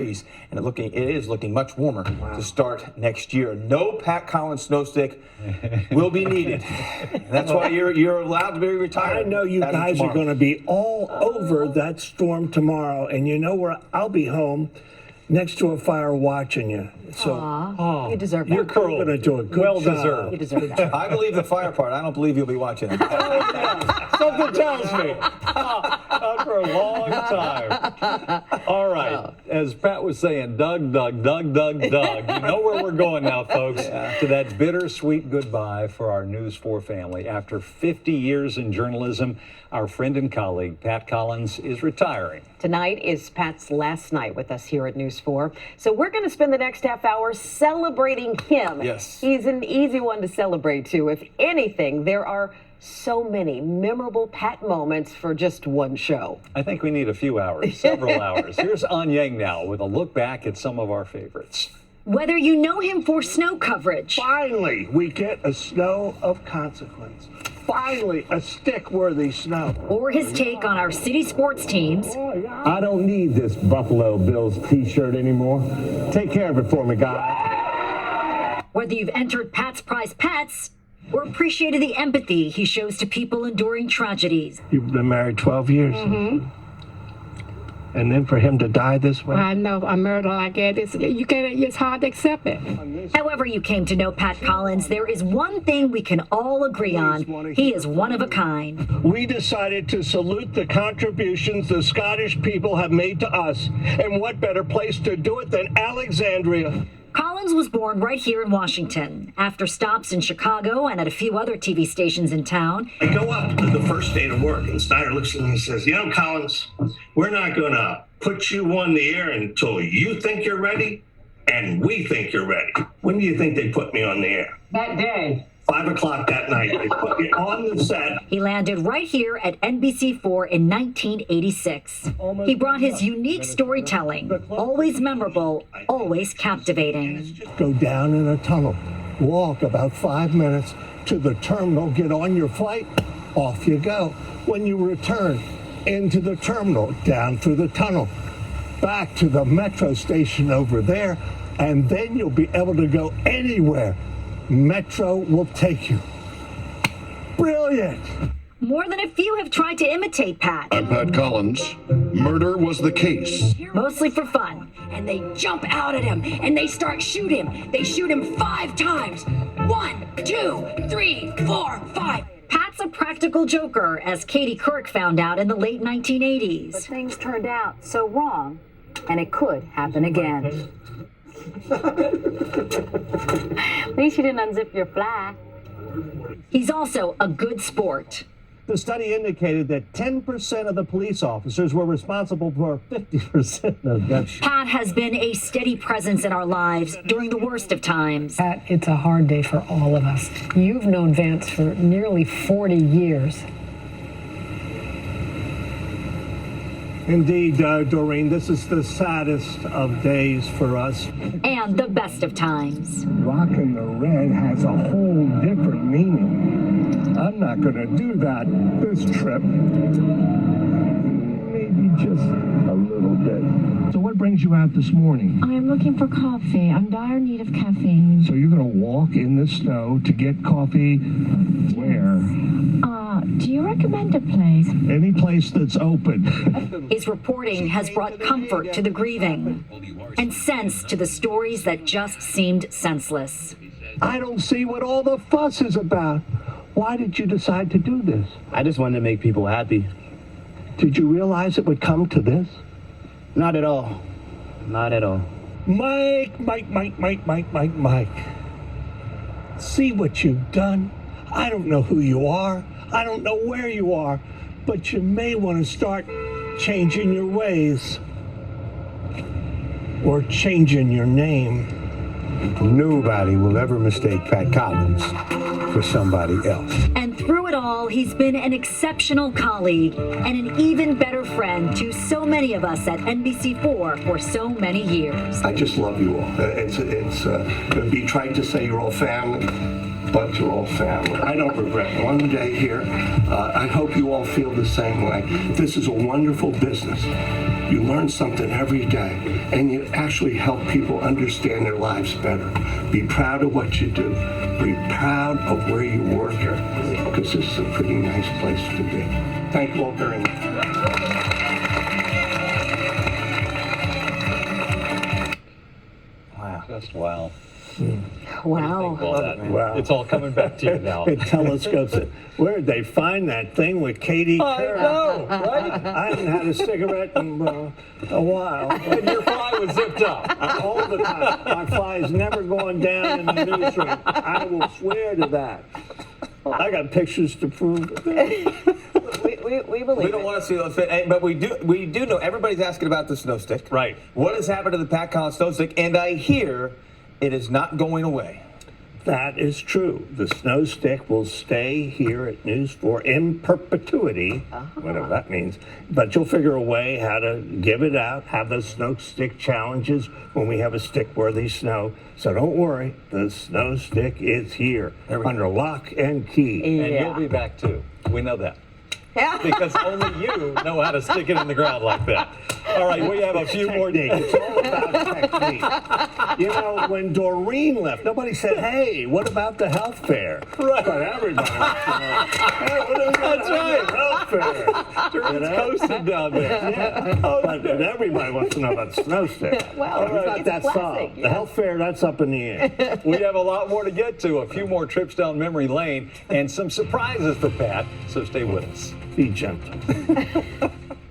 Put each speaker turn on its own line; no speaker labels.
And it is looking much warmer to start next year. No Pat Collins snow stick will be needed. That's why you're allowed to be retired.
I know you guys are going to be all over that storm tomorrow, and you know where I'll be home next to a fire watching you. So
you deserve that.
You're going to do a good job.
Deserved.
You deserve that.
I believe the fire part. I don't believe you'll be watching it.
Something tells me. Not for a long time. All right. As Pat was saying, Doug. You know where we're going now, folks. To that bittersweet goodbye for our News 4 family. After 50 years in journalism, our friend and colleague, Pat Collins, is retiring.
Tonight is Pat's last night with us here at News 4. So we're going to spend the next half hour celebrating him.
Yes.
He's an easy one to celebrate, too. If anything, there are so many memorable Pat moments for just one show.
I think we need a few hours, several hours. Here's An Yang now with a look back at some of our favorites.
Whether you know him for snow coverage.
Finally, we get a snow of consequence. Finally, a stick-worthy snow.
Or his take on our city sports teams.
I don't need this Buffalo Bills t-shirt anymore. Take care of it for me, guys.
Whether you've entered Pat's Prize Pets or appreciated the empathy he shows to people enduring tragedies.
You've been married 12 years.
Mm-hmm.
And then for him to die this way?
I know a murder like that, it's hard to accept it.
However you came to know Pat Collins, there is one thing we can all agree on. He is one of a kind.
We decided to salute the contributions the Scottish people have made to us. And what better place to do it than Alexandria?
Collins was born right here in Washington. After stops in Chicago and at a few other TV stations in town.
I go up to the first day to work, and Snyder looks at me and says, you know, Collins, we're not going to put you on the air until you think you're ready, and we think you're ready. When do you think they put me on the air?
That day.
5 o'clock that night. They put me on the set.
He landed right here at NBC4 in 1986. He brought his unique storytelling, always memorable, always captivating.
Go down in a tunnel, walk about 5 minutes to the terminal, get on your flight, off you go. When you return into the terminal, down through the tunnel, back to the metro station over there, and then you'll be able to go anywhere. Metro will take you. Brilliant!
More than a few have tried to imitate Pat.
I'm Pat Collins. Murder was the case.
Mostly for fun.
And they jump out at him and they start shoot him. They shoot him 5 times. 1, 2, 3, 4, 5.
Pat's a practical joker, as Katie Couric found out in the late 1980s.
But things turned out so wrong, and it could happen again. At least you didn't unzip your fly.
He's also a good sport.
The study indicated that 10% of the police officers were responsible for 50% of deaths.
Pat has been a steady presence in our lives during the worst of times.
Pat, it's a hard day for all of us. You've known Vance for nearly 40 years.
Indeed, Doreen, this is the saddest of days for us.
And the best of times.
Rockin' the red has a whole different meaning. I'm not going to do that this trip. Maybe just a little bit. So what brings you out this morning?
I am looking for coffee. I'm in dire need of caffeine.
So you're going to walk in the snow to get coffee where?
Do you recommend a place?
Any place that's open.
His reporting has brought comfort to the grieving and sense to the stories that just seemed senseless.
I don't see what all the fuss is about. Why did you decide to do this?
I just wanted to make people happy.
Did you realize it would come to this?
Not at all. Not at all.
Mike. See what you've done? I don't know who you are. I don't know where you are. But you may want to start changing your ways. Or changing your name.
Nobody will ever mistake Pat Collins for somebody else.
And through it all, he's been an exceptional colleague and an even better friend to so many of us at NBC4 for so many years.
I just love you all. It'd be trite to say you're all family, but you're all family. I don't regret one day here. I hope you all feel the same way. This is a wonderful business.
You learn something every day, and you actually help people understand their lives better. Be proud of what you do. Be proud of where you work, because this is a pretty nice place to be. Thank you all very much.
Wow.
Just wow.
Wow.
Wow.
It's all coming back to you now.
It telescopes it. Where'd they find that thing with Katie Couric?
I know, right?
I haven't had a cigarette in a while.
And your fly was zipped up.
All the time. My fly is never going down in the newsroom. I will swear to that. I got pictures to prove it.
We believe
We don't want to see those, but we do know everybody's asking about the snow stick.
Right.
What has happened to the Pat Collins snow stick? And I hear it is not going away.
That is true. The snow stick will stay here at News 4 in perpetuity, whatever that means. But you'll figure a way how to give it out, have the snow stick challenges when we have a stick-worthy snow. So don't worry, the snow stick is here under lock and key.
And you'll be back too. We know that. Because only you know how to stick it in the ground like that. All right, we have a few more days.
It's all about technique. You know, when Doreen left, nobody said, hey, what about the health fair?
Right.
But everybody wants to know, hey, what about the health fair?
Doreen's coasting down there.
Yeah. But everybody wants to know about the snow stick.
Well,
All right,
it's
that's
classic,
solved.
yes.
The health fair, that's up in the air.
We have a lot more to get to, a few more trips down memory lane, and some surprises for Pat, so stay with us.
Be gentle.